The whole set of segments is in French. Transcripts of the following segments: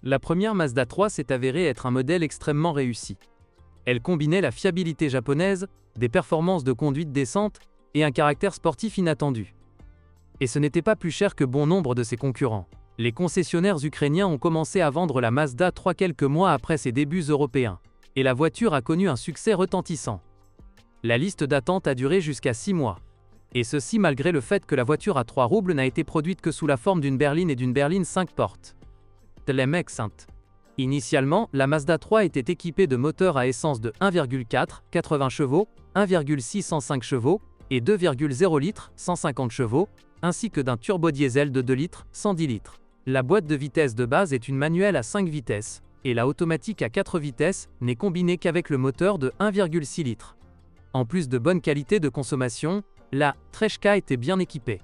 La première Mazda 3 s'est avérée être un modèle extrêmement réussi. Elle combinait la fiabilité japonaise, des performances de conduite décentes et un caractère sportif inattendu. Et ce n'était pas plus cher que bon nombre de ses concurrents. Les concessionnaires ukrainiens ont commencé à vendre la Mazda 3 quelques mois après ses débuts européens, et la voiture a connu un succès retentissant. La liste d'attente a duré jusqu'à 6 mois. Et ceci malgré le fait que la voiture à 3 roubles n'a été produite que sous la forme d'une berline et d'une berline 5 portes. Initialement, la Mazda 3 était équipée de moteurs à essence de 1,4, 80 chevaux, 1,6, 105 chevaux, et 2,0 litres, 150 chevaux, ainsi que d'un turbodiesel de 2 litres, 110 litres. La boîte de vitesses de base est une manuelle à 5 vitesses, et la automatique à 4 vitesses n'est combinée qu'avec le moteur de 1,6 litres. En plus de bonne qualité de consommation, la Treshka était bien équipée.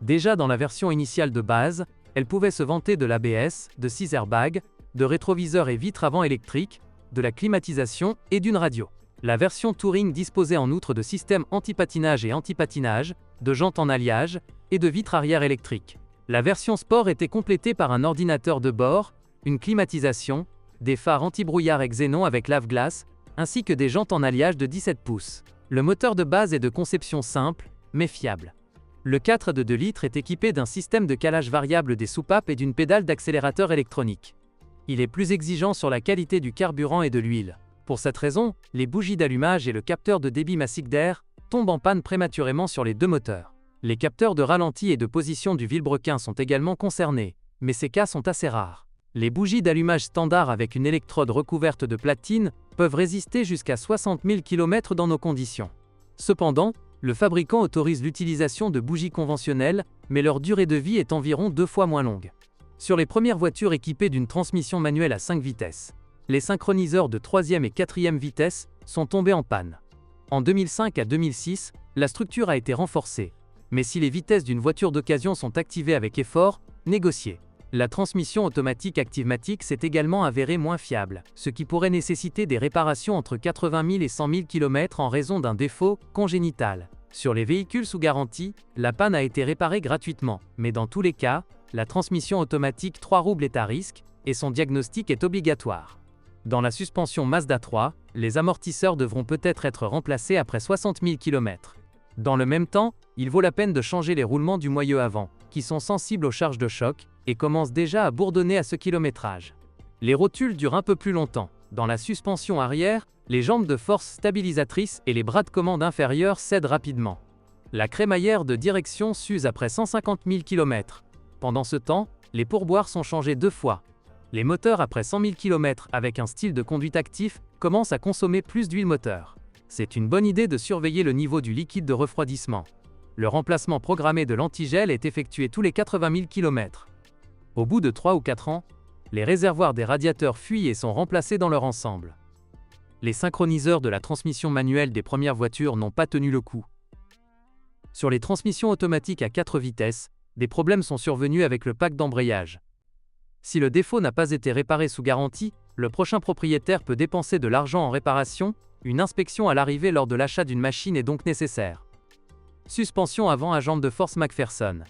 Déjà dans la version initiale de base, elle pouvait se vanter de l'ABS, de 6 airbags, de rétroviseurs et vitres avant électriques, de la climatisation et d'une radio. La version Touring disposait en outre de systèmes anti-patinage et anti-patinage, de jantes en alliage et de vitres arrière électriques. La version Sport était complétée par un ordinateur de bord, une climatisation, des phares anti-brouillard et xénon avec lave-glace, ainsi que des jantes en alliage de 17 pouces. Le moteur de base est de conception simple, mais fiable. Le 4 de 2 litres est équipé d'un système de calage variable des soupapes et d'une pédale d'accélérateur électronique. Il est plus exigeant sur la qualité du carburant et de l'huile. Pour cette raison, les bougies d'allumage et le capteur de débit massique d'air tombent en panne prématurément sur les deux moteurs. Les capteurs de ralenti et de position du vilebrequin sont également concernés, mais ces cas sont assez rares. Les bougies d'allumage standard avec une électrode recouverte de platine peuvent résister jusqu'à 60 000 km dans nos conditions. Cependant, le fabricant autorise l'utilisation de bougies conventionnelles, mais leur durée de vie est environ 2 fois moins longue. Sur les premières voitures équipées d'une transmission manuelle à 5 vitesses, les synchroniseurs de 3e et 4e vitesse sont tombés en panne. En 2005 à 2006, la structure a été renforcée, mais si les vitesses d'une voiture d'occasion sont activées avec effort, négocié. La transmission automatique Active-Matic s'est également avérée moins fiable, ce qui pourrait nécessiter des réparations entre 80 000 et 100 000 km en raison d'un défaut congénital. Sur les véhicules sous garantie, la panne a été réparée gratuitement, mais dans tous les cas, la transmission automatique 3 roubles est à risque, et son diagnostic est obligatoire. Dans la suspension Mazda 3, les amortisseurs devront peut-être être remplacés après 60 000 km. Dans le même temps, il vaut la peine de changer les roulements du moyeu avant, qui sont sensibles aux charges de choc, et commencent déjà à bourdonner à ce kilométrage. Les rotules durent un peu plus longtemps. Dans la suspension arrière, les jambes de force stabilisatrices et les bras de commande inférieurs cèdent rapidement. La crémaillère de direction s'use après 150 000 km. Pendant ce temps, les pourboires sont changés 2 fois. Les moteurs après 100 000 km avec un style de conduite actif commencent à consommer plus d'huile moteur. C'est une bonne idée de surveiller le niveau du liquide de refroidissement. Le remplacement programmé de l'antigel est effectué tous les 80 000 km. Au bout de 3 ou 4 ans, les réservoirs des radiateurs fuient et sont remplacés dans leur ensemble. Les synchroniseurs de la transmission manuelle des premières voitures n'ont pas tenu le coup. Sur les transmissions automatiques à 4 vitesses, des problèmes sont survenus avec le pack d'embrayage. Si le défaut n'a pas été réparé sous garantie, le prochain propriétaire peut dépenser de l'argent en réparation. Une inspection à l'arrivée lors de l'achat d'une machine est donc nécessaire. Suspension avant à jambes de force McPherson.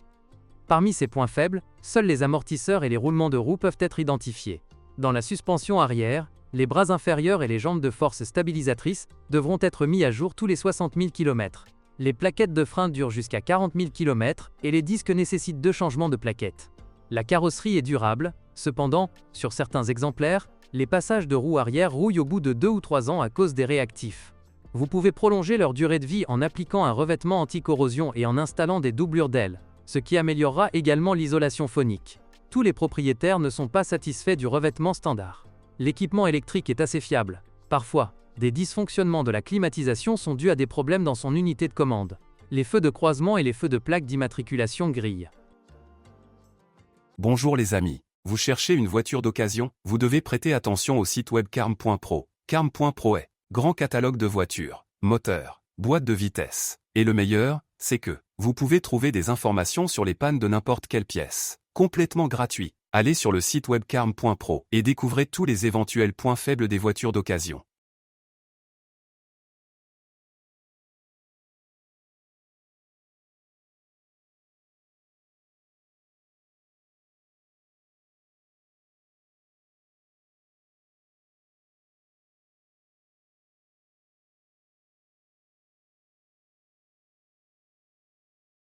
Parmi ces points faibles, seuls les amortisseurs et les roulements de roues peuvent être identifiés. Dans la suspension arrière, les bras inférieurs et les jambes de force stabilisatrices devront être mis à jour tous les 60 000 km. Les plaquettes de frein durent jusqu'à 40 000 km et les disques nécessitent 2 changements de plaquettes. La carrosserie est durable, cependant, sur certains exemplaires, les passages de roues arrière rouillent au bout de 2 ou 3 ans à cause des réactifs. Vous pouvez prolonger leur durée de vie en appliquant un revêtement anti-corrosion et en installant des doublures d'ailes, ce qui améliorera également l'isolation phonique. Tous les propriétaires ne sont pas satisfaits du revêtement standard. L'équipement électrique est assez fiable. Parfois, des dysfonctionnements de la climatisation sont dus à des problèmes dans son unité de commande. Les feux de croisement et les feux de plaque d'immatriculation grillent. Bonjour les amis. Vous cherchez une voiture d'occasion? Vous devez prêter attention au site web carm.pro. Carm.pro est grand catalogue de voitures, moteurs, boîtes de vitesse. Et le meilleur, c'est que vous pouvez trouver des informations sur les pannes de n'importe quelle pièce. Complètement gratuit. Allez sur le site web carm.pro et découvrez tous les éventuels points faibles des voitures d'occasion.